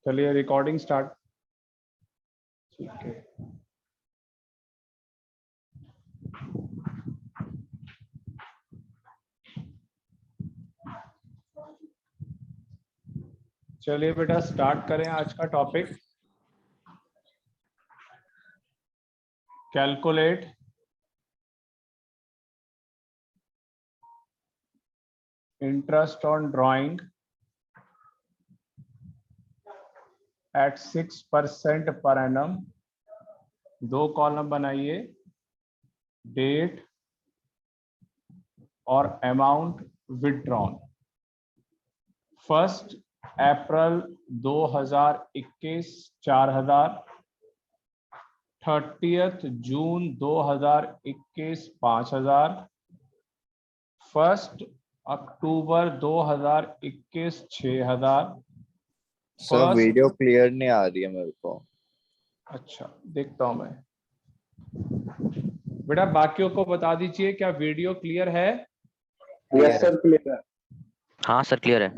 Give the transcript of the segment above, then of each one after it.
चलिए recording start. ठीक है, चलिए बेटा स्टार्ट करें आज का topic. Calculate interest on drawing at 6% per annum. दो कॉलम बनाइए, डेट और अमाउंट विथड्रॉन। 1 अप्रैल 2021 4000, 30 जून 2021 5000, 1 अक्टूबर 2021 6000। सर वीडियो क्लियर नहीं आ रही है मेरे को। अच्छा देखता हूं मैं। बेटा बाकियों को बता दीजिए, क्या वीडियो क्लियर है? यस सर क्लियर है। हाँ सर क्लियर है।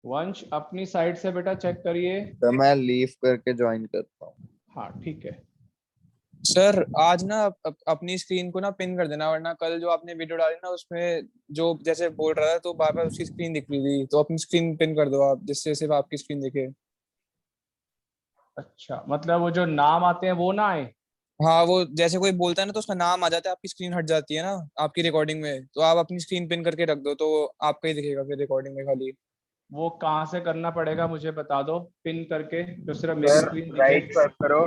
वंश अपनी साइड से बेटा चेक करिए। तो मैं लीव करके ज्वाइन करता हूँ। हाँ ठीक है। सर आज ना अपनी स्क्रीन को ना पिन कर देना, वरना कल जो आपने वीडियो डाली ना उसमें जो जैसे बोल रहा था तो बार बार उसकी स्क्रीन दिख रही थी, तो अपनी स्क्रीन पिन कर दो आप, जिससे सिर्फ आपकी स्क्रीन दिखे। अच्छा मतलब वो जो नाम आते हैं वो ना आए? हाँ, वो जैसे कोई बोलता है ना तो उसका नाम आ जाता है, आपकी स्क्रीन हट जाती है ना आपकी रिकॉर्डिंग में, तो आप अपनी स्क्रीन पिन करके रख दो तो आपका ही दिखेगा फिर रिकॉर्डिंग में खाली। वो कहाँ से करना पड़ेगा मुझे बता दो, पिन करके जो सिर्फ मेरी सर स्क्रीन राइट दिखे। स्वाइप करो,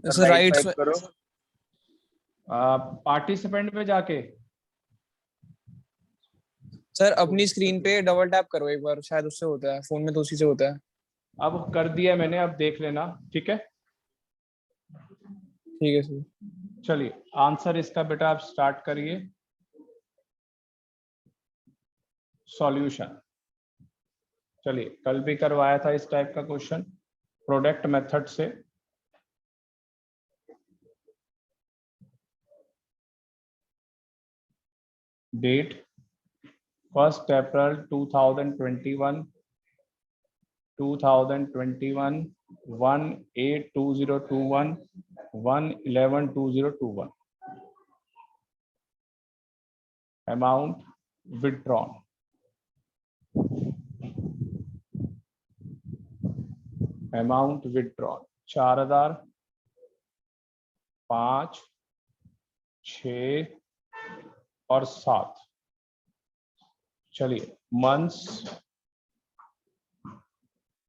सर राइट राइट स्वाइप करो। पार्टिसिपेंट पे जाके। सर अपनी स्क्रीन पे डबल टैप करो एक बार, शायद उससे होता है, फोन में तो उसी से होता है। अब कर दिया मैंने, अब देख लेना। ठीक है ठीक है सर। चलिए आंसर इसका बेटा आप स्टार्ट करिए। सॉल्यूशन चलिए, कल भी करवाया था इस टाइप का क्वेश्चन प्रोडक्ट मेथड से। Date 1 April 2021 2021 1/8/2021 1/11/2021। Amount withdrawn amount withdrawn 4000 5 6 और 7। चलिए मंथ्स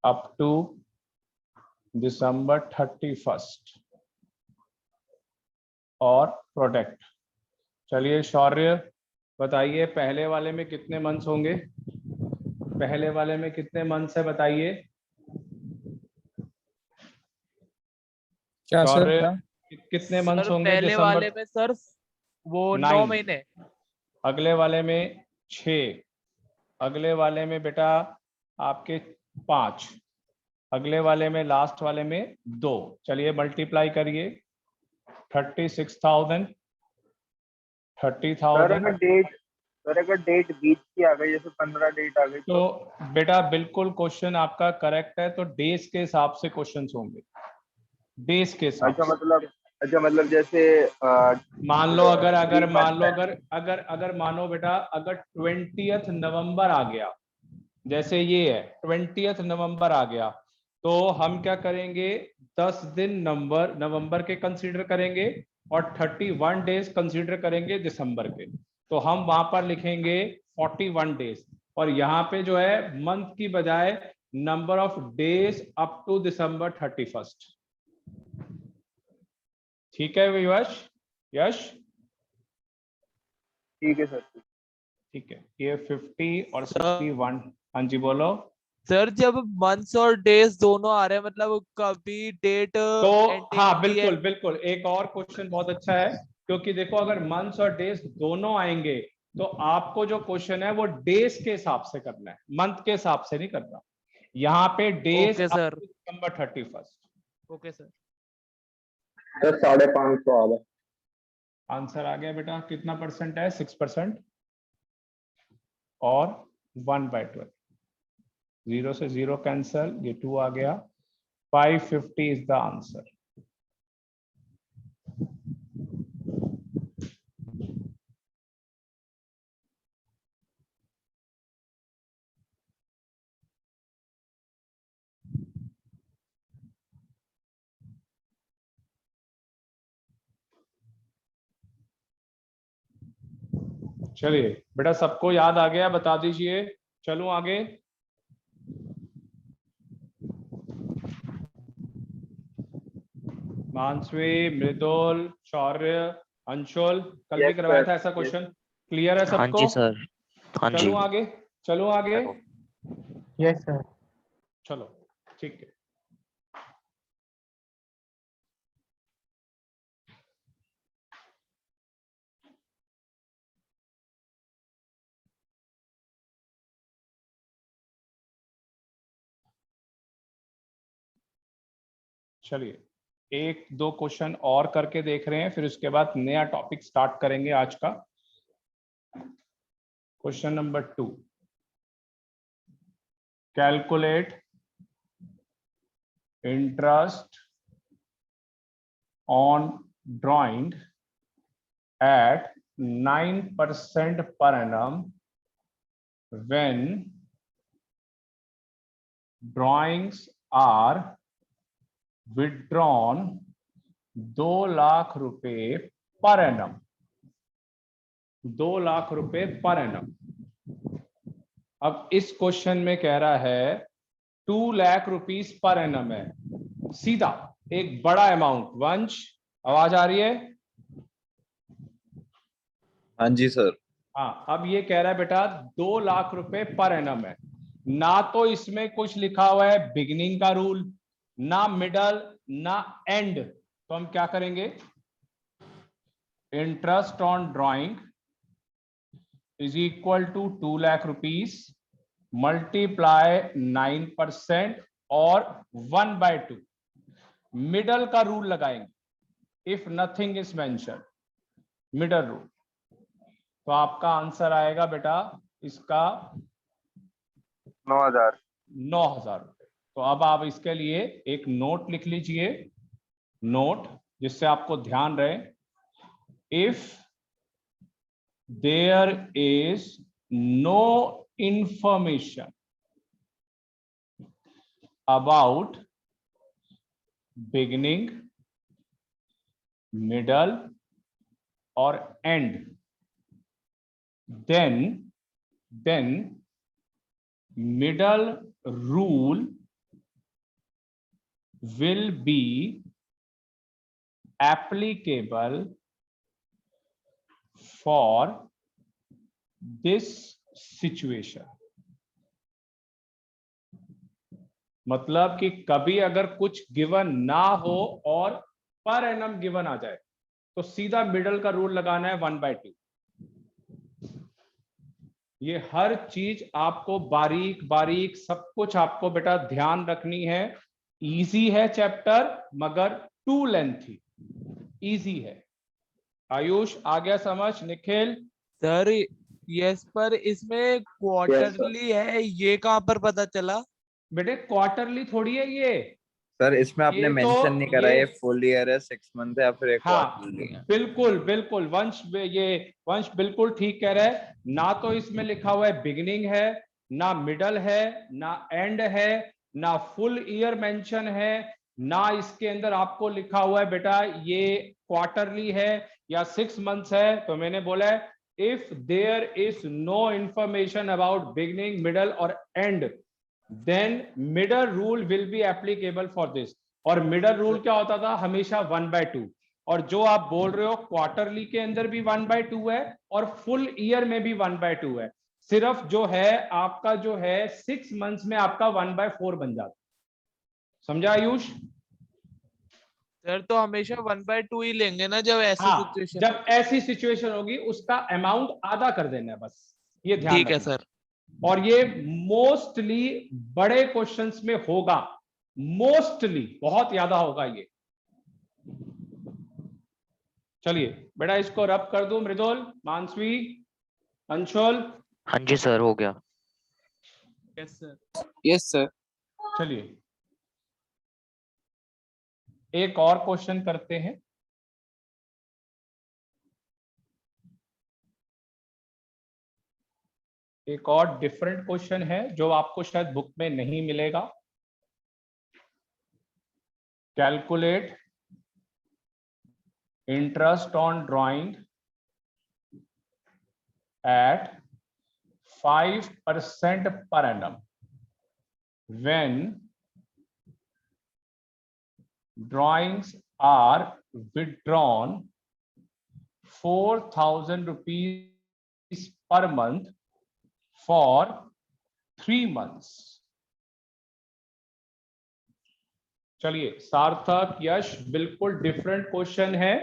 अप टू दिसंबर 31 और प्रोडक्ट। चलिए शौर्य बताइए, पहले वाले में कितने मंथ्स होंगे? पहले वाले में कितने मंथ्स है बताइए। क्या सर शौर्य क्या? कितने मंथ्स सर होंगे पहले दिसंबर? वाले में सर वो 9 9। महीने। अगले वाले में 6। अगले वाले में बेटा आपके 5। अगले वाले में लास्ट वाले में 2। चलिए मल्टीप्लाई करिए। 36,000 सर 30,000। अगर डेट 20 की आ गई, जैसे 15 डेट आ गई तो बेटा बिल्कुल क्वेश्चन आपका करेक्ट है, तो डेज के हिसाब से क्वेश्चंस होंगे, डेज के हिसाब से। अच्छा मतलब जैसे मान लो अगर week मान लो बनता है। अगर मानो बेटा अगर 20 नवंबर आ गया, जैसे ये है 20 नवंबर आ गया, तो हम क्या करेंगे, 10 दिन नवंबर के कंसीडर करेंगे और 31 डेज कंसीडर करेंगे दिसंबर के। तो हम वहां पर लिखेंगे 41 डेज, और यहाँ पे जो है मंथ की बजाय number of days up to December 31। ठीक है यश? यश ठीक है सर। ठीक है, ये 50 और 61। हाँ जी बोलो। सर जब मंथ्स और डेज दोनों आ रहे हैं, मतलब कभी डेट तो एंडिंग हाँ होती है। बिल्कुल बिल्कुल, एक और क्वेश्चन बहुत अच्छा है, क्योंकि देखो अगर मंथ्स और डेज दोनों आएंगे तो आपको जो क्वेश्चन है वो डेज के हिसाब से करना है, मंथ के हिसाब से नहीं करना। यहाँ पे डेज ओके सर। दिसंबर 31। Okay sir. सर 550 आ गया। आंसर आ गया बेटा, कितना परसेंट है? 6% और 1/12। 0 से 0 कैंसल, ये 2 आ गया। 550 इज द आंसर। चलिए बेटा, सबको याद आ गया, बता दीजिए। चलूं आगे। मानसवी, मृदुल, शौर्य, अंशुल, कल भी Yes, करवाया sir. था ऐसा Yes. क्वेश्चन। क्लियर है हाँ सबको? जी सर, हाँ जी। चलूं आगे, चलूं आगे। Yes, sir. चलो ठीक है। चलिए एक दो क्वेश्चन और करके देख रहे हैं, फिर उसके बाद नया टॉपिक स्टार्ट करेंगे आज का। Question number 2, calculate interest on drawing at 9% per annum when drawings are withdrawn 2 lakh रुपए पर एनम। 2 लाख रुपए पर एनम। अब इस क्वेश्चन में कह रहा है 2 लाख रुपीस पर एनम है, सीधा एक बड़ा अमाउंट। वंश, आवाज आ रही है? हाँ जी सर। हाँ, अब ये कह रहा है बेटा 2 लाख रुपए पर एनम है। ना तो इसमें कुछ लिखा हुआ है बिगिनिंग का रूल, ना मिडल, ना एंड। तो हम क्या करेंगे? Interest on drawing is equal to 2 lakh rupees multiply 9% और 1/2। मिडल का रूल लगाएंगे, if nothing is mention, middle rule. तो आपका आंसर आएगा बेटा इसका 9,000। 9,000 रुपए। तो अब आप इसके लिए एक नोट लिख लीजिए, नोट जिससे आपको ध्यान रहे। If there is no information about beginning, middle और end, then middle rule will be applicable for this situation। मतलब कि कभी अगर कुछ गिवन ना हो और पर एनम गिवन आ जाए तो सीधा मिडल का रूल लगाना है 1/2। ये हर चीज आपको बारीक बारीक सब कुछ आपको बेटा ध्यान रखनी है। इजी है चैप्टर मगर टू लेंथी। इजी है। आयुष आ गया समझ? निखिल? सर यस, पर इसमें क्वार्टरली है, ये कहाँ पर पता चला? बेटे क्वार्टरली थोड़ी है ये। सर इसमें आपने ये तो मेंशन नहीं करा ये ये फुल ईयर है, 6 मंथ है या फिर एक हाँ क्वार्टरली है। बिल्कुल बिल्कुल वंश, ये वंश बिल्कुल ठीक कह रहा है। ना तो इसमें लिखा हुआ है बिगिनिंग है, ना मिडल है, ना एंड है, ना फुल ईयर मेंशन है, ना इसके अंदर आपको लिखा हुआ है बेटा ये क्वार्टरली है या 6 मंथ्स है। तो मैंने बोला है if there is no information about beginning, middle और end, then middle rule will be applicable for this. और मिडल रूल क्या होता था? हमेशा 1/2। और जो आप बोल रहे हो क्वार्टरली के अंदर भी 1/2 है और फुल ईयर में भी 1/2 है। सिर्फ जो है आपका जो है 6 मंथ्स में आपका 1/4 बन जाता। समझा आयुष? सर तो हमेशा 1/2 ही लेंगे ना जब ऐसी हाँ, सिचुएशन? जब ऐसी सिचुएशन होगी उसका अमाउंट आधा कर देना है बस, ये ध्यान ठीक है रखना। सर। और ये मोस्टली बड़े क्वेश्चंस में होगा, मोस्टली बहुत ज्यादा होगा ये। चलिए बेटा इसको रब कर दूं। मृदुल, मानसवी, अंशुल? हाँ जी सर, हो गया। Yes sir. Yes sir. चलिए एक और क्वेश्चन करते हैं। एक और डिफरेंट क्वेश्चन है जो आपको शायद बुक में नहीं मिलेगा। Calculate interest on drawing at 5% per annum when drawings are withdrawn 4,000 rupees per month for 3 months। चलिए सार्थक, यश, बिल्कुल डिफरेंट क्वेश्चन है,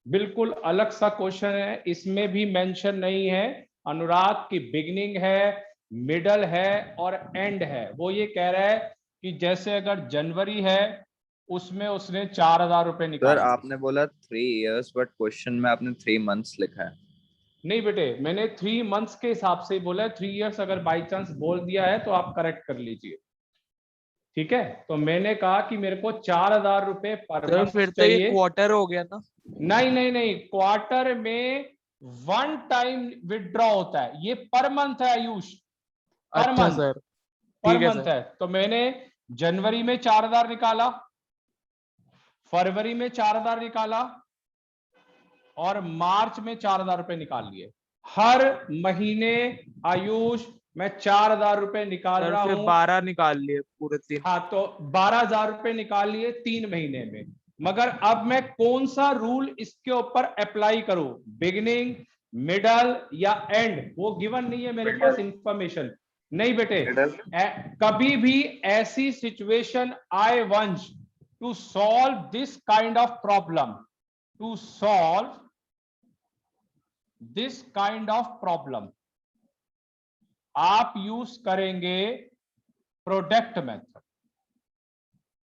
बिल्कुल अलग सा क्वेश्चन है। इसमें भी मेंशन नहीं है अनुराग की बिगिनिंग है, मिडल है और एंड है। वो ये कह रहा है कि जैसे अगर जनवरी है उसमें उसने 4,000 रुपए सर निकाले। आपने बोला 3 years बट क्वेश्चन में आपने 3 months लिखा है। नहीं बेटे, मैंने 3 months के हिसाब से बोला है। 3 years अगर बाई चांस बोल दिया है तो आप करेक्ट कर लीजिए, ठीक है। तो मैंने कहा कि मेरे को 4,000 रुपए पर सर मंथ फिर तो ये चाहिए। क्वार्टर हो गया ना? नहीं नहीं नहीं, क्वार्टर में 1 टाइम विदड्रॉ होता है, ये पर मंथ है आयुष, पर अच्छा मंथ, सर, पर ठीक है मंथ सर। है। तो मैंने जनवरी में 4,000 निकाला, फरवरी में 4,000 निकाला और मार्च में 4,000 रुपए निकाल लिए। हर महीने आयुष मैं 4,000 रुपए निकाल सर रहा फिर हूं। 12 निकाल लिए पूरे 3। हाँ, तो 12,000 रुपए निकाल लिए 3 महीने में। मगर अब मैं कौन सा रूल इसके ऊपर अप्लाई करूं, बिगिनिंग, मिडल या एंड, वो गिवन नहीं है मेरे पास इंफॉर्मेशन। नहीं बेटे, कभी भी ऐसी सिचुएशन आए once to solve this kind of problem, to solve this kind of problem आप यूज करेंगे प्रोडक्ट मेथड।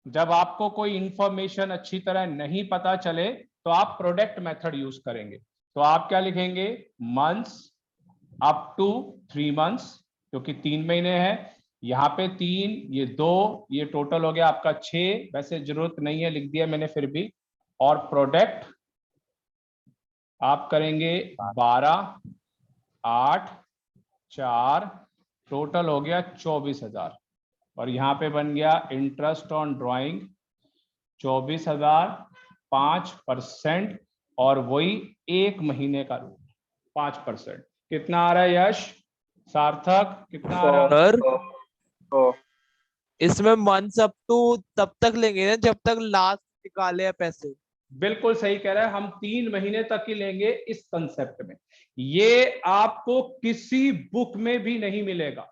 जब आपको कोई इंफॉर्मेशन अच्छी तरह नहीं पता चले तो आप प्रोडक्ट मेथड यूज करेंगे। तो आप क्या लिखेंगे, मंथ्स अप टू 3 months, क्योंकि 3 महीने हैं। यहाँ पे 3, ये 2, ये टोटल हो गया आपका 6। वैसे जरूरत नहीं है, लिख दिया मैंने फिर भी। और प्रोडक्ट आप करेंगे 12, 8, 4, टोटल हो गया 24,000। और यहाँ पे बन गया इंटरेस्ट ऑन ड्राइंग 24,000, 5% और वही 1 महीने का रूल 5%। कितना आ रहा है यश, सार्थक, कितना आ रहा है? सर इसमें मंथ्स अप टू तब तक लेंगे ना जब तक लास्ट निकाले हैं पैसे। बिल्कुल सही कह रहा है, हम 3 महीने तक ही लेंगे इस कंसेप्ट में। ये आपको किसी बुक में भी नहीं मिलेगा,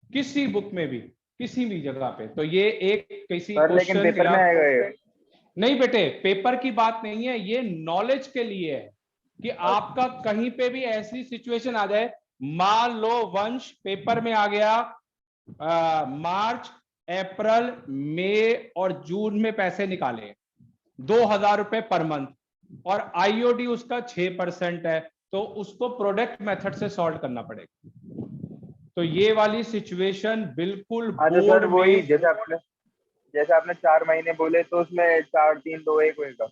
किसी बुक में भी, किसी भी जगह पे। तो ये एक किसी लेकिन पेपर में आएगा ये। नहीं बेटे, पेपर की बात नहीं है, ये नॉलेज के लिए है कि आपका कहीं पे भी ऐसी सिचुएशन आ जाए। मान लो वंश पेपर में आ गया मार्च, अप्रैल, मई और जून में पैसे निकाले 2,000 रुपए पर मंथ और आईओडी उसका 6% है, तो उसको प्रोडक्ट मेथड से सॉल्व करना पड़ेगा। तो ये वाली सिचुएशन बिल्कुल सर वही में, जैसे आपने 4 महीने बोले तो उसमें 4, 3, 2, 1 होगा।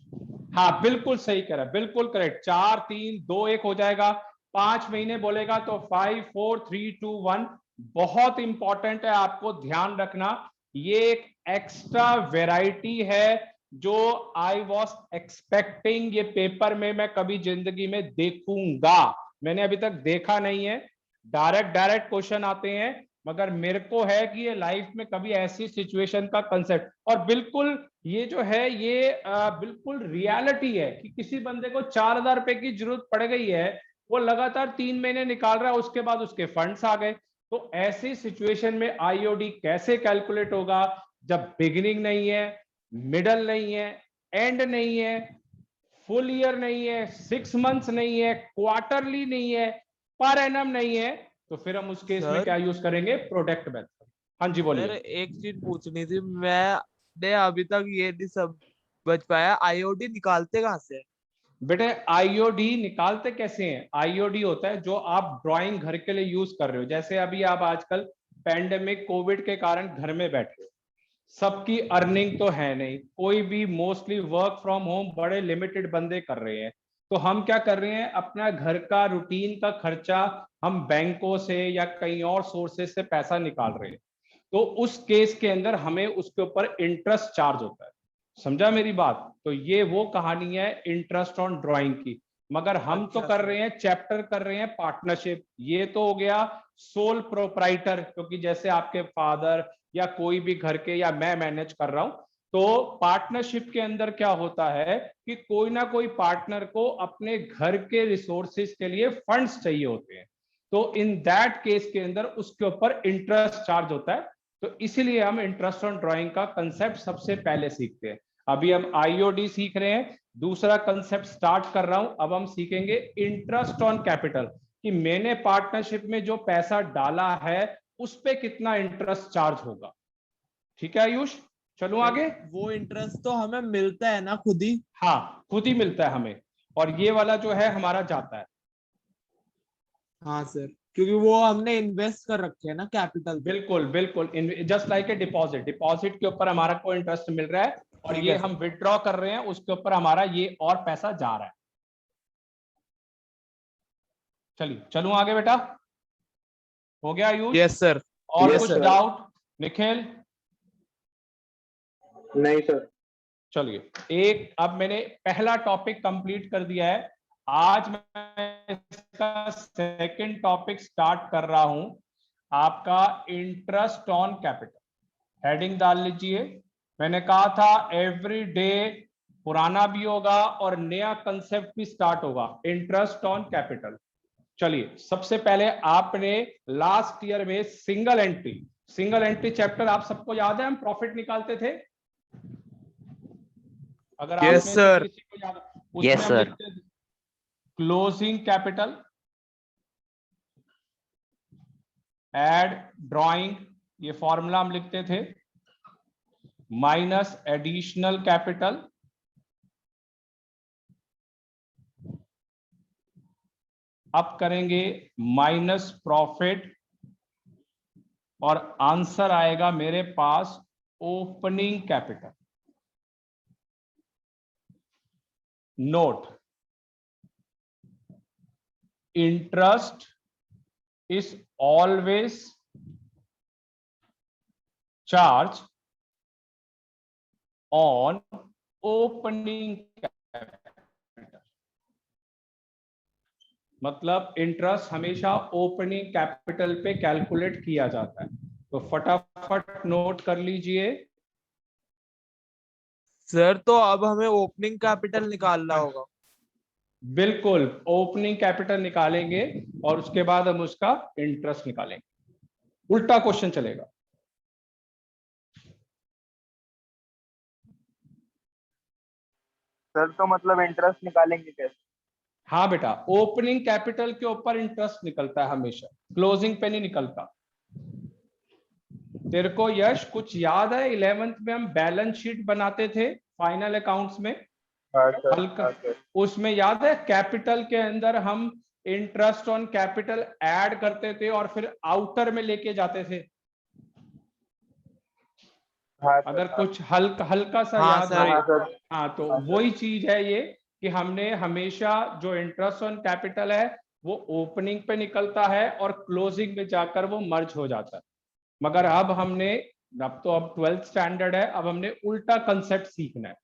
हाँ बिल्कुल सही कह रहा है, बिल्कुल करेक्ट। 4, 3, 2, 1 हो जाएगा। 5 महीने बोलेगा तो 5, 4, 3, 2, 1। बहुत इंपॉर्टेंट है, आपको ध्यान रखना। ये एक एक्स्ट्रा वेराइटी है जो आई वॉज एक्सपेक्टिंग ये पेपर में मैं कभी जिंदगी में देखूंगा। मैंने अभी तक देखा नहीं है। डायरेक्ट क्वेश्चन आते हैं, मगर मेरे को है कि ये लाइफ में कभी ऐसी सिचुएशन का कंसेप्ट, और बिल्कुल ये जो है ये बिल्कुल रियलिटी है कि किसी बंदे को 4,000 रुपए की जरूरत पड़ गई है, वो लगातार 3 महीने निकाल रहा है, उसके बाद उसके फंड्स आ गए। तो ऐसी सिचुएशन में आईओडी कैसे कैलकुलेट होगा जब बिगिनिंग नहीं है, मिडल नहीं है, एंड नहीं है, फुल ईयर नहीं है, 6 months नहीं है, क्वार्टरली नहीं है, पर एनम नहीं है, तो फिर हम उस केस में क्या यूज करेंगे, प्रोडक्ट मेथड। हाँ जी सर बोलिए। एक चीज पूछनी थी, मैंने अभी तक ये नहीं समझ पाया, आईओडी निकालते कहाँ से? बेटे आईओडी निकालते कैसे हैं? आईओडी होता है जो आप ड्राइंग घर के लिए यूज कर रहे हो। जैसे अभी आप आजकल पैंडेमिक कोविड के कारण घर में बैठे हो, सबकी अर्निंग तो है नहीं, कोई भी मोस्टली वर्क फ्रॉम होम बड़े लिमिटेड बंदे कर रहे हैं, तो हम क्या कर रहे हैं, अपना घर का रूटीन का खर्चा हम बैंकों से या कई और सोर्सेस से पैसा निकाल रहे हैं, तो उस केस के अंदर हमें उसके ऊपर इंटरेस्ट चार्ज होता है। समझा मेरी बात? तो ये वो कहानी है इंटरेस्ट ऑन ड्राइंग की। मगर हम तो कर रहे हैं, चैप्टर कर रहे हैं पार्टनरशिप, ये तो हो गया सोल प्रोप्राइटर, क्योंकि जैसे आपके फादर या कोई भी घर के या मैं मैनेज कर रहा हूं, तो पार्टनरशिप के अंदर क्या होता है कि कोई ना कोई पार्टनर को अपने घर के रिसोर्सेज के लिए फंड्स चाहिए होते हैं, तो इन दैट केस के अंदर उसके ऊपर इंटरेस्ट चार्ज होता है। तो इसीलिए हम इंटरेस्ट ऑन ड्राइंग का कंसेप्ट सबसे पहले सीखते हैं। अभी हम आईओडी सीख रहे हैं, दूसरा कंसेप्ट स्टार्ट कर रहा हूं, अब हम सीखेंगे इंटरेस्ट ऑन कैपिटल, कि मैंने पार्टनरशिप में जो पैसा डाला है उस पे कितना इंटरेस्ट चार्ज होगा। ठीक है आयुष, चलूं आगे? वो इंटरेस्ट तो हमें मिलता है ना खुद ही? हाँ, खुद ही मिलता है हमें, और ये वाला जो है हमारा जाता है। हाँ सर, क्योंकि वो हमने इन्वेस्ट कर रखे है ना कैपिटल। बिल्कुल बिल्कुल, just like a deposit, deposit के ऊपर हमारा को इंटरेस्ट मिल रहा है, और ये हम विड्रॉ कर रहे हैं, उसके ऊपर हमारा ये और पैसा जा रहा है। चलिए चलूं आगे बेटा, हो गया आयुष? Yes sir. और Yes, कुछ sir. डाउट निखिल? नहीं सर। चलिए, एक अब मैंने पहला टॉपिक कंप्लीट कर दिया है, आज मैं इसका सेकंड टॉपिक स्टार्ट कर रहा हूं, आपका इंटरेस्ट ऑन कैपिटल। हेडिंग डाल लीजिए, मैंने कहा था एवरी डे पुराना भी होगा और नया कंसेप्ट भी स्टार्ट होगा, इंटरेस्ट ऑन कैपिटल। चलिए, सबसे पहले आपने लास्ट ईयर में सिंगल एंट्री चैप्टर आप सबको याद है, हम प्रॉफिट निकालते थे? अगर आप में से किसी को याद, उसमें Yes, हम sir. लिखते थे क्लोजिंग कैपिटल, एड ड्राइंग, ये फॉर्मूला हम लिखते थे, माइनस एडिशनल कैपिटल, अब करेंगे माइनस प्रॉफिट, और आंसर आएगा मेरे पास opening capital. Note, interest is always charged on opening capital, मतलब इंटरेस्ट हमेशा ओपनिंग कैपिटल पे कैलकुलेट किया जाता है। तो फटाफट नोट कर लीजिए सर। तो अब हमें ओपनिंग कैपिटल निकालना होगा। बिल्कुल, ओपनिंग कैपिटल निकालेंगे और उसके बाद हम उसका इंटरेस्ट निकालेंगे, उल्टा क्वेश्चन चलेगा। सर तो मतलब इंटरेस्ट निकालेंगे कैसे? हाँ बेटा, ओपनिंग कैपिटल के ऊपर इंटरेस्ट निकलता है हमेशा, क्लोजिंग पे नहीं निकलता। तेरे को यश कुछ याद है, 11th में हम बैलेंस शीट बनाते थे फाइनल अकाउंट्स में? हाँ सर, हल्का, हाँ सर। उसमें याद है कैपिटल के अंदर हम इंटरेस्ट ऑन कैपिटल ऐड करते थे और फिर आउटर में लेके जाते थे। हाँ अगर सर, कुछ हल्का सा हाँ याद सर, है? हाँ सर। हाँ, तो हाँ सर। वही चीज है ये, कि हमने हमेशा जो इंटरेस्ट ऑन कैपिटल है वो ओपनिंग पे निकलता है और क्लोजिंग में जाकर वो मर्ज हो जाता है। मगर अब हमने, अब तो अब 12th स्टैंडर्ड है, अब हमने उल्टा कंसेप्ट सीखना है।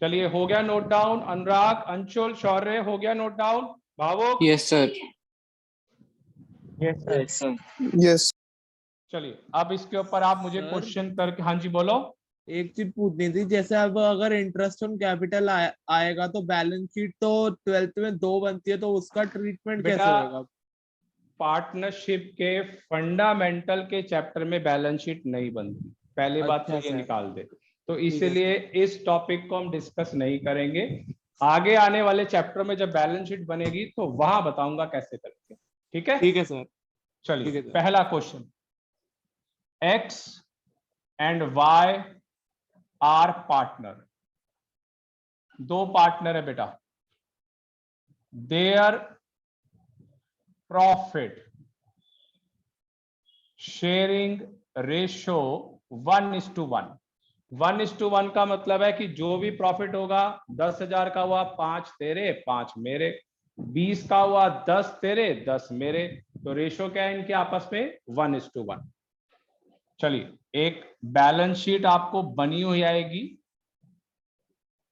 चलिए, हो गया नोट डाउन? अनुराग, अंशुल, शौर्य, हो गया नोट डाउन? भावुक? Yes sir. Yes sir. Yes. चलिए, अब इसके ऊपर आप मुझे सर? क्वेश्चन करके, हाँ जी बोलो। एक चीज पूछनी थी, जैसे अब अगर इंटरेस्ट ऑन कैपिटल आएगा तो बैलेंस शीट तो 12th में 2 बनती है, तो उसका ट्रीटमेंट कैसे बेटा, होगा? पार्टनरशिप के फंडामेंटल के चैप्टर में बैलेंस शीट नहीं बनती, पहली बात तो अच्छा ये सर। निकाल दे। तो है इसलिए इस टॉपिक को हम डिस्कस नहीं करेंगे, आगे आने वाले चैप्टर में जब बैलेंस शीट बनेगी तो वहां बताऊंगा कैसे करेंगे। ठीक है? ठीक है सर। ठीक चलिए, है सर। पहला question, X and Y are partner, दो पार्टनर है बेटा, देयर प्रॉफिट शेयरिंग रेशो 1:1। 1:1 का मतलब है कि जो भी प्रॉफिट होगा 10,000 का हुआ 5 तेरे 5 मेरे, 20 का हुआ 10 तेरे 10 मेरे, तो रेशो क्या है इनके आपस में 1:1। चलिए एक बैलेंस शीट आपको बनी हुई आएगी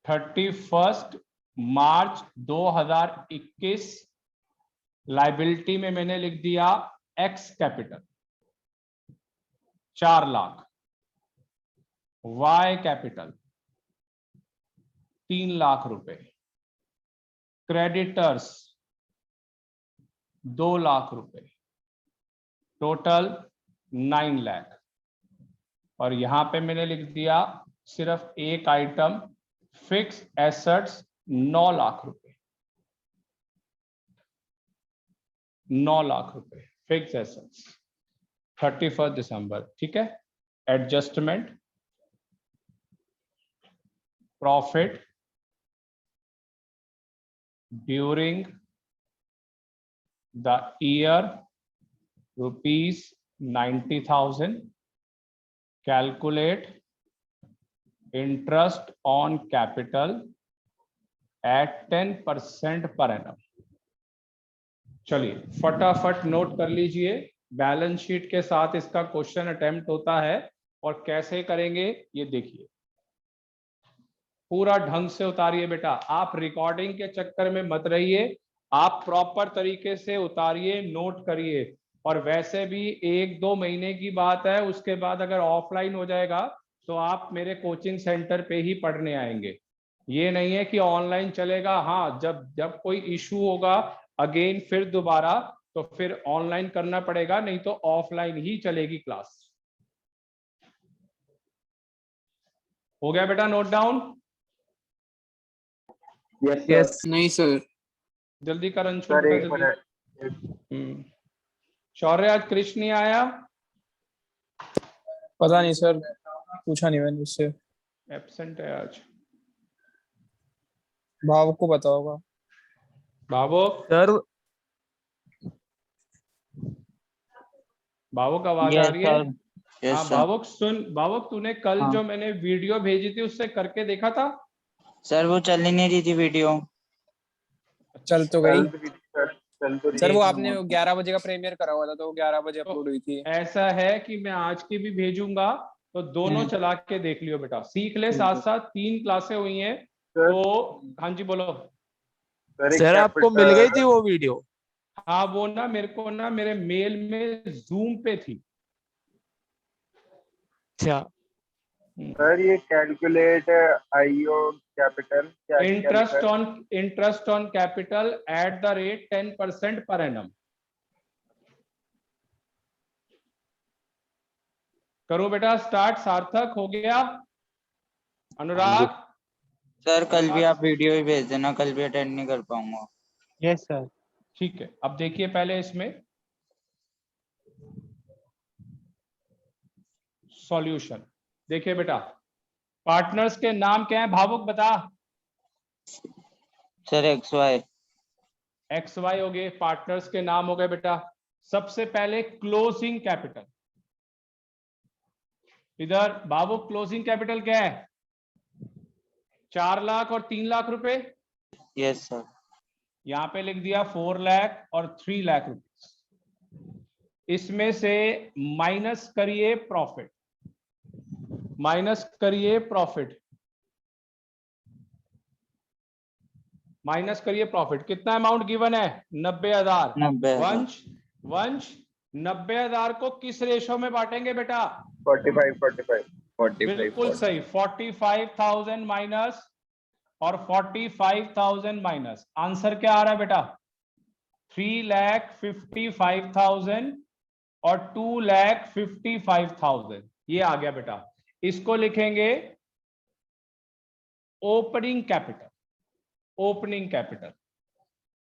31 मार्च 2021। लाइबिलिटी में मैंने लिख दिया X capital 4 lakh, Y capital 3 lakh रुपए, क्रेडिटर्स 2 लाख रुपए, टोटल 9 लाख। और यहां पे मैंने लिख दिया सिर्फ एक आइटम फिक्स एसेट्स 9 लाख रुपए, 9 लाख रुपए फिक्स एसेट्स 31 दिसंबर। ठीक है, adjustment profit during the year ₹90,000, calculate interest on capital eight 10% per annum. चलिए फटाफट नोट कर लीजिए, बैलेंस शीट के साथ इसका क्वेश्चन अटेम्प्ट होता है और कैसे करेंगे ये देखिए। पूरा ढंग से उतारिए बेटा, आप रिकॉर्डिंग के चक्कर में मत रहिए, आप प्रॉपर तरीके से उतारिए, नोट करिए। और वैसे भी 1-2 महीने की बात है, उसके बाद अगर ऑफलाइन हो जाएगा तो आप मेरे कोचिंग सेंटर पे ही पढ़ने आएंगे। ये नहीं है कि ऑनलाइन चलेगा। हाँ, जब कोई इशू होगा अगेन फिर दोबारा तो फिर ऑनलाइन करना पड़ेगा, नहीं तो ऑफलाइन ही चलेगी क्लास। हो गया बेटा नोट डाउन? यस नहीं सर। जल्दी कर अंशुल सर बेटा, एक जल्दी। मिनट। शौर्य आज कृष्ण नहीं आया? पता नहीं सर, पूछा नहीं मैंने उससे। एब्सेंट है आज। भाव को पता होगा। भावुक, सर भावुक आवाज आ रही है? हाँ भावुक सुन, भावुक तूने कल हाँ। जो मैंने वीडियो भेजी थी उससे करके देखा था? सर वो चल ही नहीं रही थी वीडियो। चल तो गई चल तो सर, वो एक आपने मिनट। 11 बजे का प्रीमियर करा हुआ था तो वो 11 बजे तो अपलोड हुई थी। ऐसा है कि मैं आज की भी भेजूंगा, तो दोनों चला के देख लियो बेटा, सीख ले। ठीक साथ है। साथ 3 क्लासें हुई हैं सर तो। हाँ जी बोलो। सर आपको मिल गई थी वो वीडियो? हाँ वो ना मेरे को ना मेरे मेल में जूम पे थी। अच्छा, सर ये कैलकुलेट आईओ कैपिटल क्या interest on capital at the rate 10% per annum. करो बेटा स्टार्ट। सार्थक हो गया? अनुराग? सर कल भी आप वीडियो ही भेज देना, कल भी अटेंड नहीं कर पाऊंगा। Yes sir. ठीक है, अब देखिए पहले इसमें सॉल्यूशन देखिए बेटा। पार्टनर्स के नाम क्या है भावुक बता? सर एक्स वाई हो गए, पार्टनर्स के नाम हो गए बेटा। सबसे पहले क्लोजिंग कैपिटल, इधर भावुक क्लोजिंग कैपिटल क्या है? 4 लाख और 3 लाख रुपए। Yes sir. यहां पे लिख दिया 4 लाख और 3 लाख रुपए। इसमें से माइनस करिए प्रॉफिट, माइनस करिए प्रॉफिट, माइनस करिए प्रॉफिट। कितना अमाउंट गिवन है? 90,000। 90,000। वंश 90,000 को किस रेशो में बांटेंगे बेटा? 45 बिल्कुल सही, 45,000 माइनस और 45,000 माइनस। आंसर क्या आ रहा है बेटा? 3,55,000 और 2,55,000 ये आ गया बेटा। इसको लिखेंगे ओपनिंग कैपिटल, ओपनिंग कैपिटल।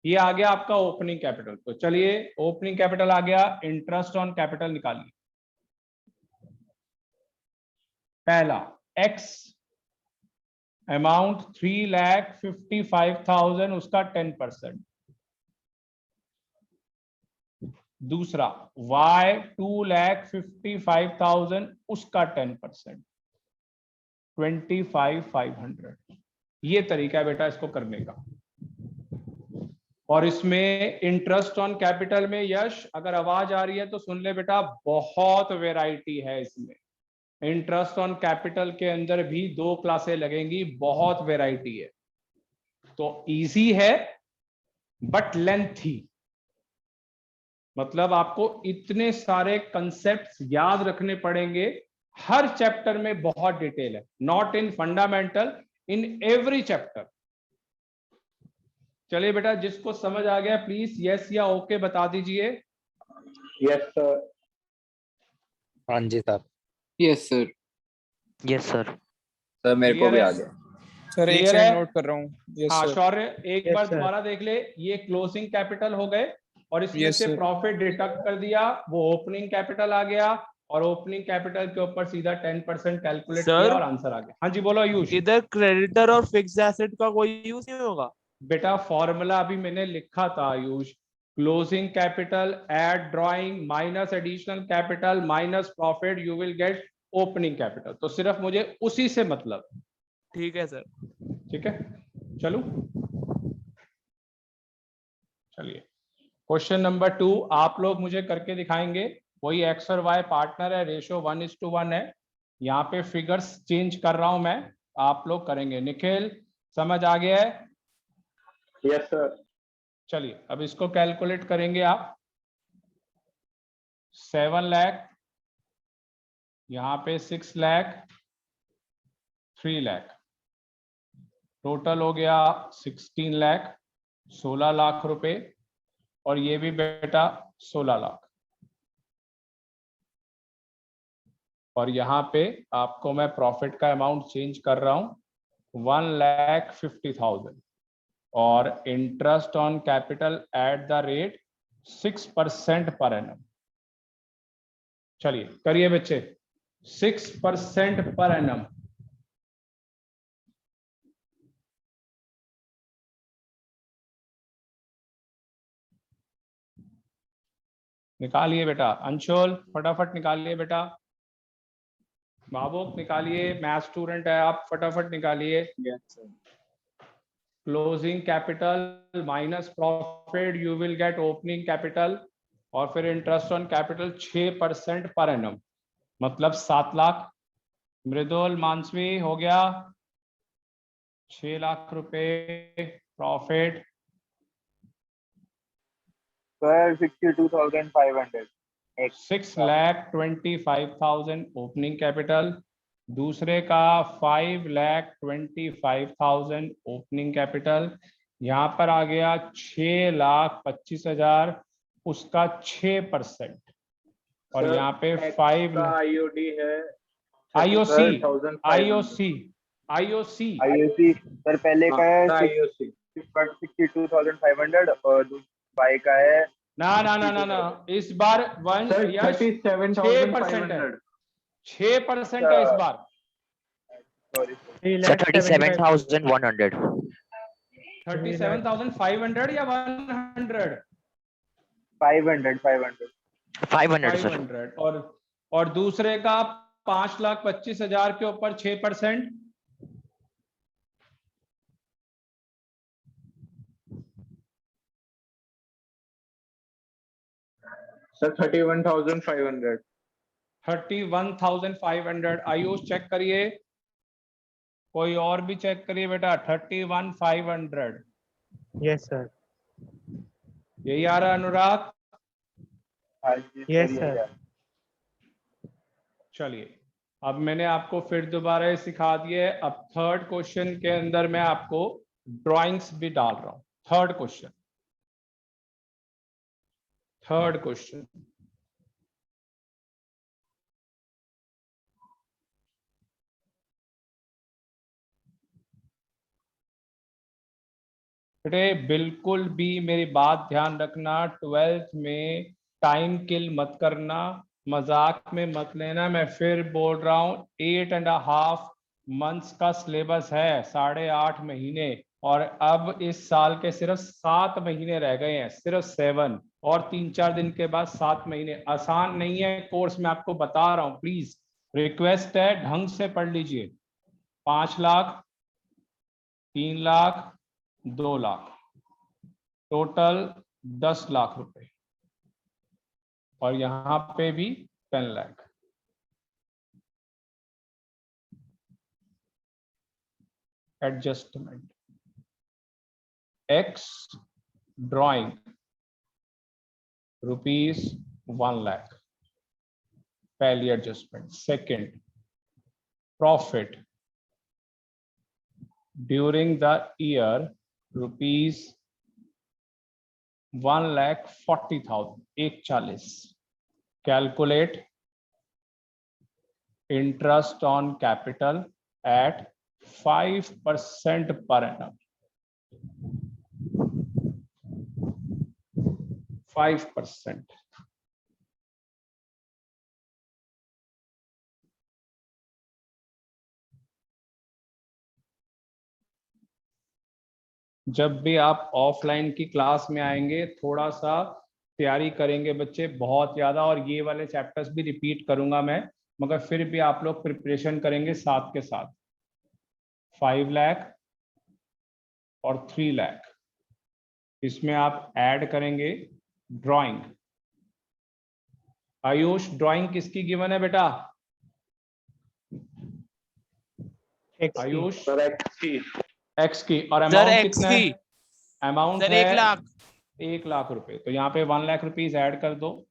ये आ गया आपका ओपनिंग कैपिटल। तो चलिए ओपनिंग कैपिटल आ गया, इंटरेस्ट ऑन कैपिटल निकालिए। पहला एक्स अमाउंट 3,55,000, उसका 10%। दूसरा y 2,55,000 उसका 10%, 25,500। ये तरीका है बेटा इसको करने का। और इसमें इंटरेस्ट ऑन कैपिटल में यश अगर आवाज आ रही है तो सुन ले बेटा, बहुत वैरायटी है इसमें। इंटरेस्ट ऑन कैपिटल के अंदर भी 2 क्लासें लगेंगी, बहुत वैरायटी है। तो इजी है बट लेंथी, मतलब आपको इतने सारे कंसेप्ट्स याद रखने पड़ेंगे। हर चैप्टर में बहुत डिटेल है, not in fundamental, in every chapter. चलिए बेटा, जिसको समझ आ गया प्लीज यस या ओके बता दीजिए। Yes sir. हाँ जी sir. Yes sir. Yes sir. Sir मेरे को Clear भी है? आ गया। सर एक Clear सेकंड है? नोट कर रहा हूँ। यस हाँ सर। शौर्य, एक Yes, बार sir. दोबारा देख ले। ये क्लोजिंग कैपिटल हो गए और इसमें Yes, से sir. प्रॉफिट डिडक्ट कर दिया, वो ओपनिंग कैपिटल आ गया और ओपनिंग कैपिटल के ऊपर सीधा 10% कैलकुलेट Sir? किया और आंसर आ गया। हाँ जी बोलो आयुष। इधर क्रेडिटर और फिक्स एसेट का कोई यूज नहीं होगा? बेटा फॉर्मूला अभी मैंने लिखा था Ayush, closing capital add drawing minus additional capital minus profit, you will get opening capital. तो सिर्फ मुझे उसी से मतलब। ठीक है सर। ठीक है, चलो चलिए क्वेश्चन नंबर 2 आप लोग मुझे करके दिखाएंगे। वही एक्स और वाई पार्टनर है, रेशियो 1:1 है। यहाँ पे फिगर्स चेंज कर रहा हूं मैं, आप लोग करेंगे। निखिल समझ आ गया है? Yes sir. चलिए अब इसको कैलकुलेट करेंगे आप। 7 लाख, यहाँ पे 6 लाख, 3 लाख, टोटल हो गया 16 लाख, 16 लाख रुपए। और ये भी बेटा 16 लाख। और यहाँ पे आपको मैं प्रॉफिट का अमाउंट चेंज कर रहा हूं 1,50,000 और interest on capital at the rate 6% per annum. चलिए करिए बच्चे, 6% पर एनम। निकालिए बेटा, अंशुल फटाफट निकालिए बेटा, बाबू निकालिए, मैथ स्टूडेंट है आप, फटाफट निकालिए। Closing capital minus profit, you will get opening capital और फिर interest on capital 6% per annum, मतलब 7 लाख। मृदुल मानसवी हो गया 6 लाख रुपए प्रॉफिट। सर 62,500। 6,25,000 opening capital. दूसरे का 5,25,000 ओपनिंग कैपिटल। यहाँ पर आ गया 6,25,000 उसका 6%। और यहाँ पे 5 आईओडी है, आईओसी 10,500। आईओसी सर पहले का है 62,500 और दूसरे का है ना, इस बार 6% है, 6% है इस बार। Sorry sir 37,100। 37,500 या 100? 500 500 सर। 500 और दूसरे का 5,25,000 के ऊपर 6%। सर 31,500। 31,500। आयुष चेक करिए, कोई और भी चेक करिए बेटा। 31,500 यस सर। यही आ रहा अनुराग? हाँ जी Yes, सर, sir. ये है। चलिए अब मैंने आपको फिर दोबारा ये सिखा दिए। अब थर्ड क्वेश्चन के अंदर मैं आपको ड्राइंग्स भी डाल रहा हूं। थर्ड क्वेश्चन बेटे बिल्कुल भी मेरी बात ध्यान रखना, 12th में टाइम किल मत करना, मजाक में मत लेना। मैं फिर बोल रहा हूं 8.5 मंथ्स का सिलेबस है, 8.5 महीने। और अब इस साल के सिर्फ 7 महीने रह गए हैं, सिर्फ 7, और 3-4 दिन के बाद 7 महीने। आसान नहीं है कोर्स, मैं आपको बता रहा हूं, प्लीज रिक्वेस्ट है, ढंग से पढ़ लीजिए। 5 लाख, 3 लाख, 2 लाख, टोटल 10 लाख रुपए, और यहां पे भी 10 lakh. Adjustment X drawing ₹1 lakh, पहली adjustment. Second, profit during the year ₹1,40,000, 1,40,000। Calculate interest on capital at 5% per annum, 5%। जब भी आप ऑफलाइन की क्लास में आएंगे थोड़ा सा तैयारी करेंगे बच्चे, बहुत ज्यादा, और ये वाले चैप्टर्स भी रिपीट करूंगा मैं, मगर फिर भी आप लोग प्रिपरेशन करेंगे साथ के साथ। 5 लाख और 3 लाख, इसमें आप ऐड करेंगे ड्राइंग। आयुष, ड्राइंग किसकी गिवन है बेटा? आयुष, एक्स की। और अमाउंट कितना है? अमाउंट है 1 लाख। 1 लाख रुपए। तो यहाँ पे 1 लाख रुपीज ऐड कर दो,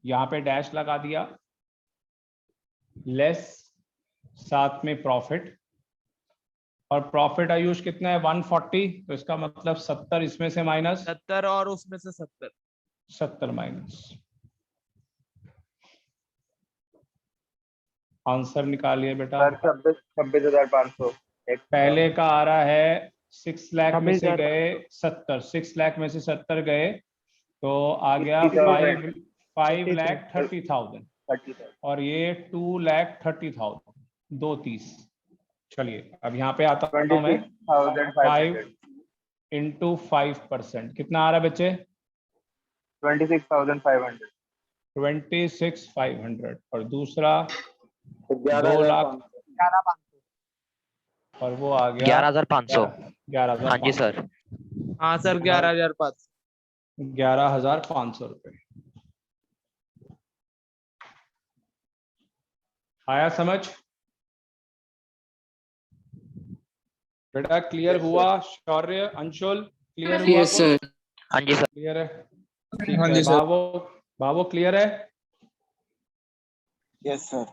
यहाँ पे डैश लगा दिया, लेस साथ में प्रॉफिट। और प्रॉफिट आयुष कितना है? 140, तो इसका मतलब 70 इसमें से माइनस, 70 और उसमें से 70। 70 माइनस। आंसर निकालिए बेटा। सर 26,500। पहले का आ रहा है 6 लाख में से गए 70, 6 लाख में से 70 गए तो आ गया 5,30,000, और ये 2,30,000, 230। चलिए अब यहाँ पे आता हूँ मैं। 5 इंटू 5%, कितना आ रहा है बच्चे? 26,500। 26,500। और दूसरा 2 लाख, और वो आ गया 11,500। 11,500। हाँ जी सर। हाँ सर 11,500। 11,500 रुपए आया समझ बेटा? क्लियर हुआ? शौर्य, अंशुल, क्लियर हुआ? सर। हाँ जी सर। क्लियर है? ठीक हाँ है। जी सर। बाबू क्लियर है? Yes sir.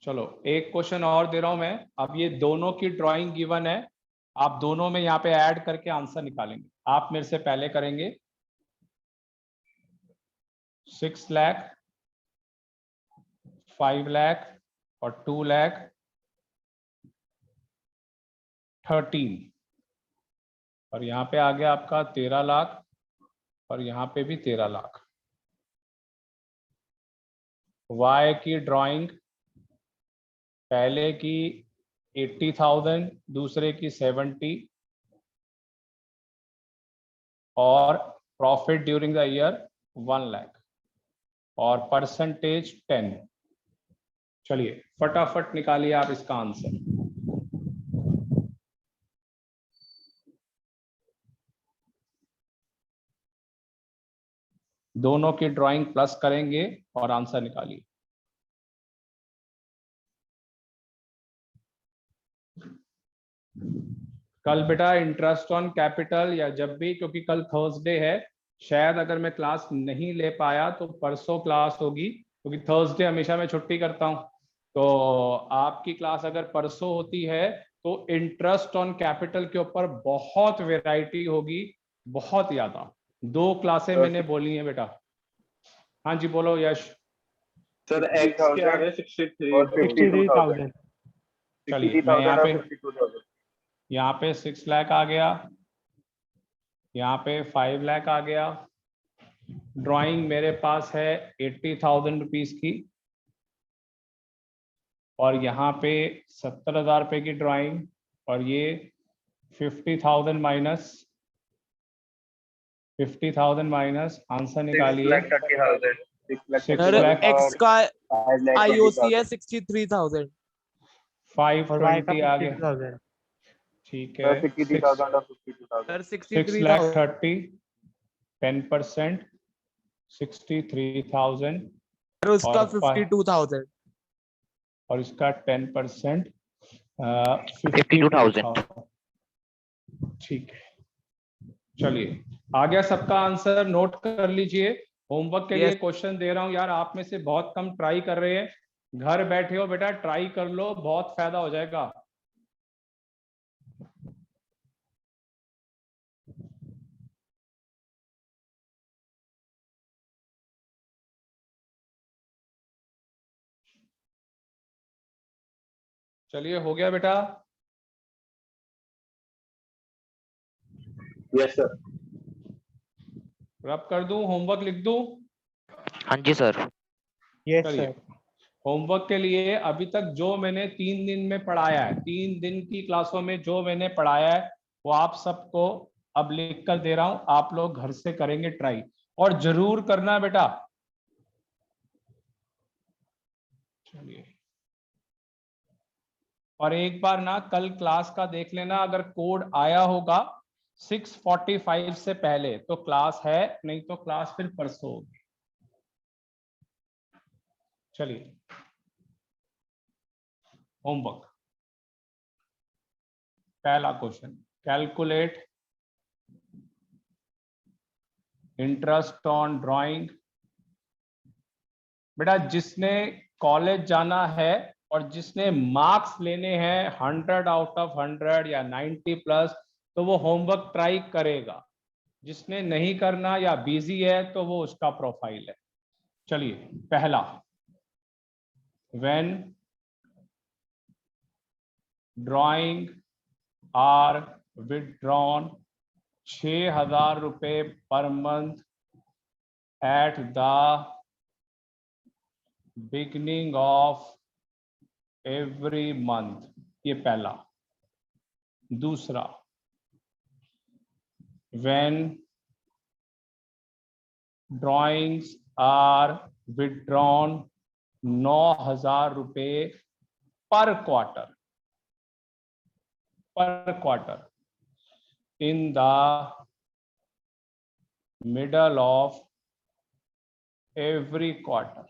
चलो एक क्वेश्चन और दे रहा हूं मैं। अब ये दोनों की ड्राइंग गिवन है, आप दोनों में यहाँ पे ऐड करके आंसर निकालेंगे। आप मेरे से पहले करेंगे 6 लाख, 5 लाख और 2 लाख 13, और यहाँ पे आ गया आपका 13 लाख, और यहाँ पे भी 13 लाख। वाई की ड्राइंग, पहले की 80,000, दूसरे की 70, और profit during the year 1 lakh, और परसेंटेज 10। चलिए फटाफट निकालिए आप इसका आंसर। दोनों की ड्राइंग प्लस करेंगे और आंसर निकालिए। कल बेटा इंटरेस्ट ऑन कैपिटल, या जब भी, क्योंकि कल थर्सडे है, शायद अगर मैं क्लास नहीं ले पाया तो परसों क्लास होगी, क्योंकि थर्सडे हमेशा मैं छुट्टी करता हूं। तो आपकी क्लास अगर परसों होती है तो इंटरेस्ट ऑन कैपिटल के ऊपर बहुत वैरायटी होगी, बहुत ज्यादा। 2 क्लासें मैंने बोली हैं बेटा। हाँ जी बोलो यश। सर एक्स क्या है? 63,000। चलिए मैं यहाँ पे 6 लाख आ गया, यहाँ पे 5 लाख आ गया। ड्राइंग मेरे पास है 80,000 रुपीज की, और यहाँ पे 70,000 रुपए की ड्राइंग, और ये 50,000 माइनस 50,000 माइनस आंसर निकालिए। 6,30,000 सर, एक्स का 5,20,000 आईओसी है 63,000। 520 आ गया, 52,000। ठीक है। 63,000 और 52,000। सर 6,30,000 10%, 63,000 सर उसका और 52,000। और इसका 10% 52,000। ठीक है, चलिए आ गया सबका आंसर, नोट कर लीजिए। होमवर्क के लिए क्वेश्चन दे रहा हूं यार, आप में से बहुत कम ट्राई कर रहे हैं। घर बैठे हो बेटा, ट्राई कर लो, बहुत फायदा हो जाएगा। चलिए, हो गया बेटा? Yes sir. रब कर दूं, होमवर्क लिख दूं? हाँ जी सर। यस चलिए, सर। होमवर्क के लिए अभी तक जो मैंने 3 दिन में पढ़ाया है, 3 दिन की क्लासों में जो मैंने पढ़ाया है, वो आप सबको अब लिख कर दे रहा हूं। आप लोग घर से करेंगे ट्राई, और जरूर करना बेटा। चलिए, और एक बार ना कल क्लास का देख लेना, अगर कोड आया होगा 6:45 से पहले तो क्लास है, नहीं तो क्लास फिर परसों होगी। चलिए, होमवर्क पहला question, calculate interest on drawing. बेटा, जिसने कॉलेज जाना है और जिसने मार्क्स लेने हैं 100 आउट ऑफ 100 या 90 प्लस, तो वो होमवर्क ट्राई करेगा। जिसने नहीं करना या बिजी है तो वो उसका प्रोफाइल है। चलिए, पहला, व्हेन ड्राइंग आर विथड्रॉन 6,000 रुपए per month at the beginning of every month, ये पहला। दूसरा, when drawings are withdrawn 9,000 रुपए पर quarter in the middle of every quarter.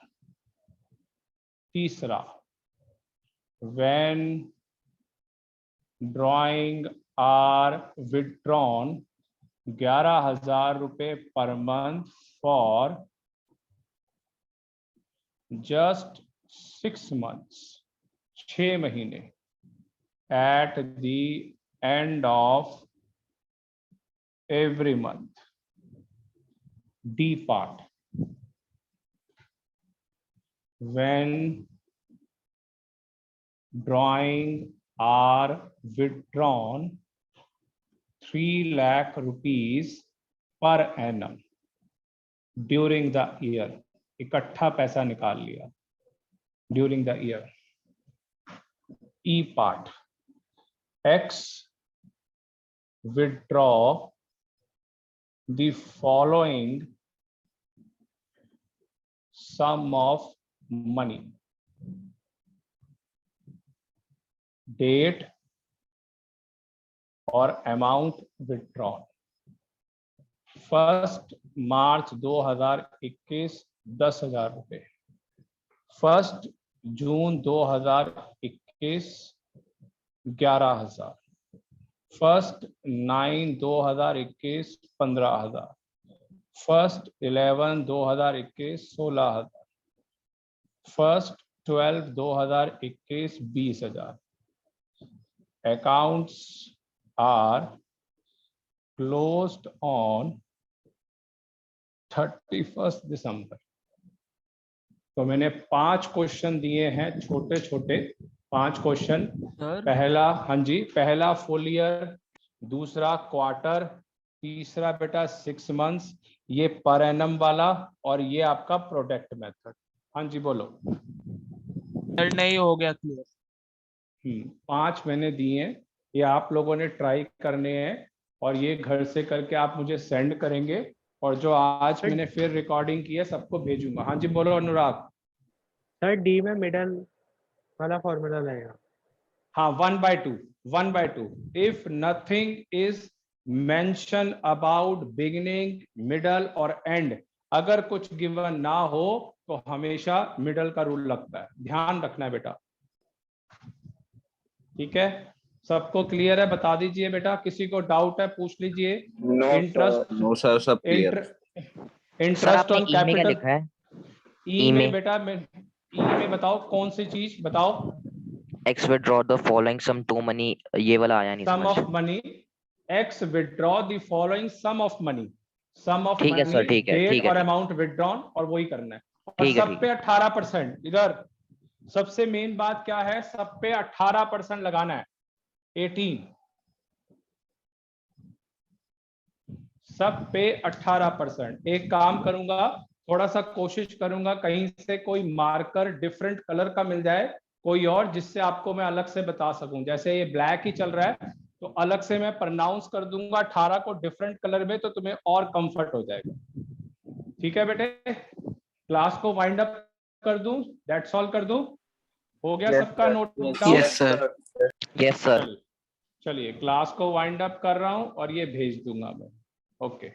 तीसरा, when drawing are withdrawn 11,000 रुपए per month for just 6 months, 6 महीने, at the end of every month. D part, when drawing are withdrawn 3 lakh rupees per annum during the year, इकट्ठा पैसा निकाल लिया during the year। E part, X withdraw the following sum of money, date और amount withdrawn। 1 मार्च 2021 10,000 रुपए, 1 जून 2021 11,000, 1/9/2021 15,000, 1/11/2021 16,000, 1/12/2021 20,000। Accounts are closed on 31 दिसंबर। तो मैंने 5 question दिए हैं, छोटे छोटे 5 क्वेश्चन। पहला, हाँ जी, पहला फुल ईयर, दूसरा क्वार्टर, तीसरा बेटा 6 मंथ्स, ये पर एनम वाला, और ये आपका प्रोडक्ट मेथड। हाँ जी, बोलो। सर नहीं हो गया क्लियर। 5 मैंने दिए, ये आप लोगों ने ट्राई करने हैं और ये घर से करके आप मुझे सेंड करेंगे, और जो आज मैंने फिर रिकॉर्डिंग की है सबको भेजूंगा। हाँ जी बोलो अनुराग। सर डी में मिडल वाला फॉर्मूला रहेगा। हाँ 1/2 if nothing is mention about beginning middle और एंड, अगर कुछ गिवन ना हो तो हमेशा मिडल का रूल लगता है, ध्यान रखना है बेटा। ठीक है, सबको क्लियर है? बता दीजिए बेटा, किसी को डाउट है पूछ लीजिए। इंटरेस्ट नो सर, सब क्लियर। इंटरेस्ट ऑन क्या कैपिटल लिखा है? ई में बेटा, मैं ई में बताओ कौन सी चीज बताओ। X withdraw the following sum to money, ये वाला आया नहीं सम समझ। Of money, X withdraw the following sum of money, sum of ठीक है मनी, सर, ठीक है, ठीक डेट है, और अमाउंट विथड्रॉन, और वही करना है। और ठीक है, सब पे 18%। इधर सबसे मेन बात क्या है, सब पे 18% लगाना है, 18 सब पे 18%। एक काम करूंगा, थोड़ा सा कोशिश करूंगा कहीं से कोई मार्कर डिफरेंट कलर का मिल जाए कोई और, जिससे आपको मैं अलग से बता सकूं। जैसे ये ब्लैक ही चल रहा है तो अलग से मैं प्रोनाउंस कर दूंगा 18 को डिफरेंट कलर में, तो तुम्हें और कंफर्ट हो जाएगा। ठीक है बेटे, क्लास को वाइंड अप कर दूं, दैट्स ऑल कर दूं? हो गया सबका note down? Yes sir. Yes sir. चलिए क्लास को वाइंड अप कर रहा हूं और ये भेज दूंगा मैं। ओके।